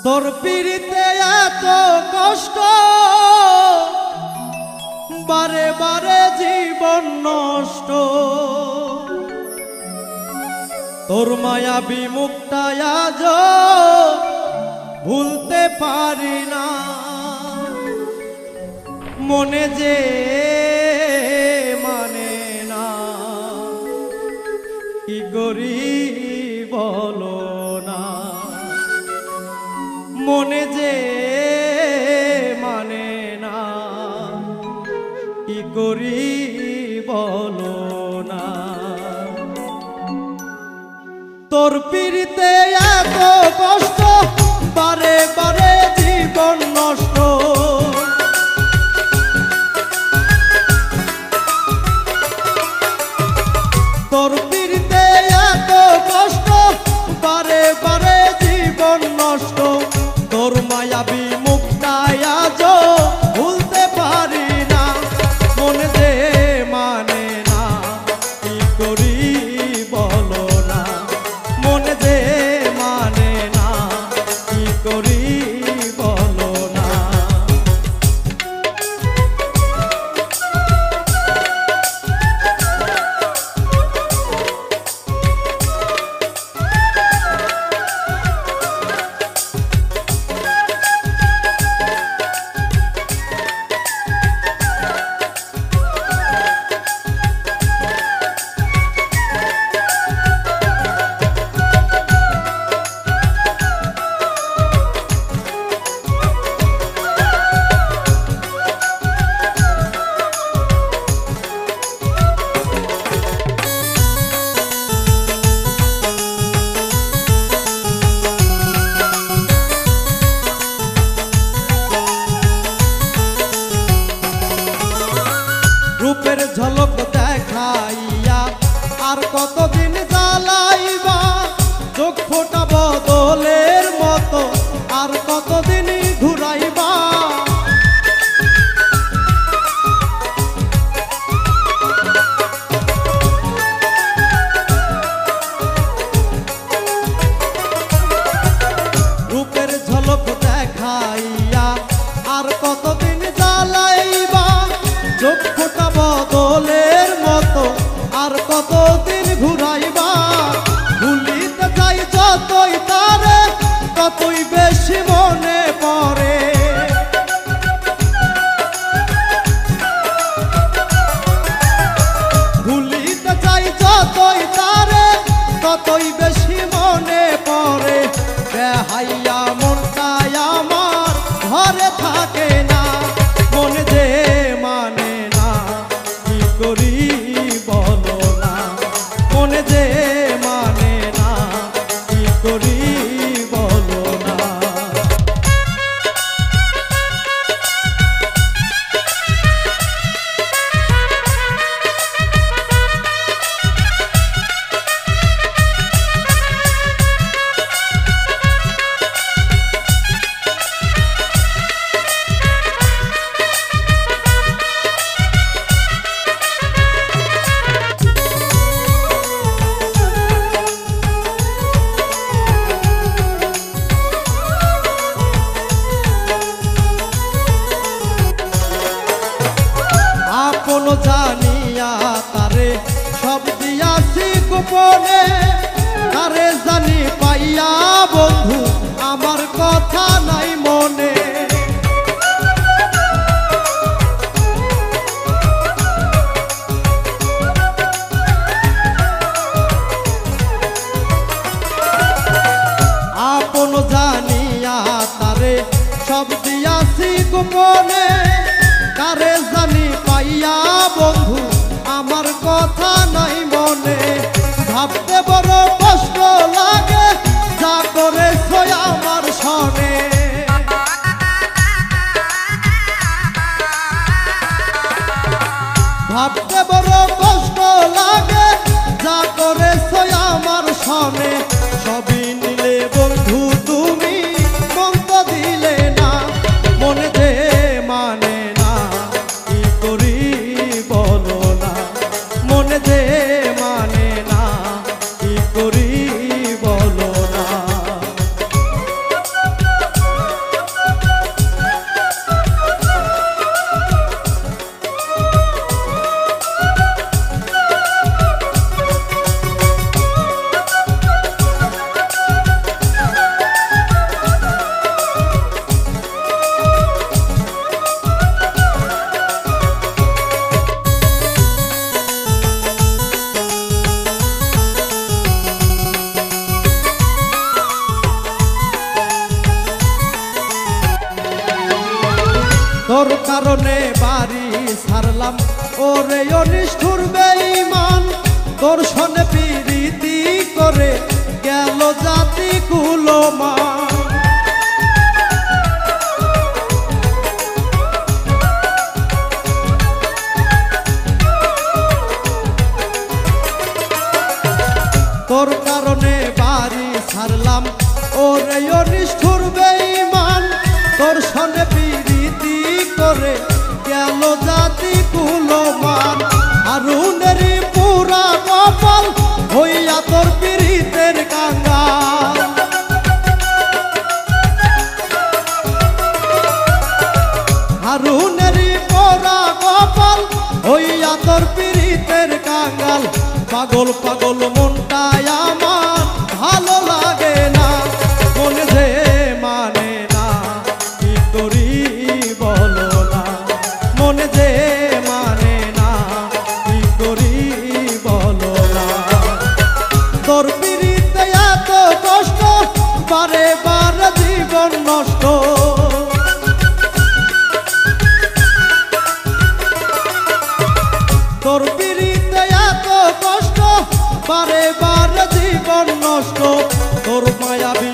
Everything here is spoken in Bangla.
তোর পিড়িতে এত কষ্ট, বারে বারে জীবন নষ্ট। তোর মায়াবী মুখটা আজ ভুলতে পারি না। মনে যে মানে না, কি করি বলো না। মনে যে মানে না, কি করি বলো না। তোর পিড়িতে এত কষ্ট, বারে বারে জীবন নষ্ট। তোর পিড়িতে এত কষ্ট, বারে বারে জীবন নষ্ট। তোর মায়াবী মুখটা আজ ভুলতে পারি না। মনে যে মানে না, কি করি বলো না। মনে যে মানে না, কি করি বলো না। রূপের ঝলক দেখাইয়া আর কতদিন জ্বালাইবা। চোখ ফোটা বদলের মতো আর কতদিন ঘুরাইবা। রূপের ঝলক দেখাইয়া আর কতদিন জ্বালাইবা। চোখ ফোটা বদলের মতো আর কতদিন ঘুরাইবা। ভুলিতে যাই যতই তারে, ততই বেশি মনে পড়ে। ভুলিতে যাই যতই তারে, ততই বেশি মনে পড়ে। বেহাইয়া মনটা আমার ঘরে থাকে না। মনে যে মানে না, কি করি বলো না। মনে যে মানে না, কি করি বলো না। আপন জানিয়া তারে সব দিয়াছি গোপনে। তারে জানি পাইয়া বন্ধু আমার কথা নাই মনে। আপন জানিয়া তারে সব দিয়াছি গোপনে। তারে জানি পাইয়া বন্ধু আমার কথা নাই মনে। ভাবতে বড় কষ্ট লাগে, যা করেছ আমার সনে। ভাবতে বড় কষ্ট লাগে, যা করেছ আমার সনে। সবই নিলে বন্ধু তুমি, মন তো দিলে না। মনে যে মানে না, কি করি বলো না। মনে যে মানে না, কি করি বলো না। কারণে বাড়ি ছাড়লাম ওরে অনিষ্ঠুর বেঈমান তোর সনে প্রীতি করে গেল জাতি কুলমান তোর কারণে বাড়ি ছাড়লাম ওরে অনিষ্ঠুর বেঈমান তোর সনে প্রীতি করে গেল জাতি কুলমান হারুনেরই পুরা কপাল হইয়া তোর পীড়িতের কাঙ্গাল হারুনেরই পুরা কপাল হইয়া তোর পীড়িতের কাঙ্গাল পাগল পাগল মনটাই আমার ভালো লাগে না মনে যে মানে না কি করি বলো না মনে যে মানে না কি করি বলো না তোর পীড়িতে এত কষ্ট বারে বারে জীবন নষ্ট তোর পীড়িতে এত কষ্ট বারে বারে জীবন নষ্ট তোর মায়াবী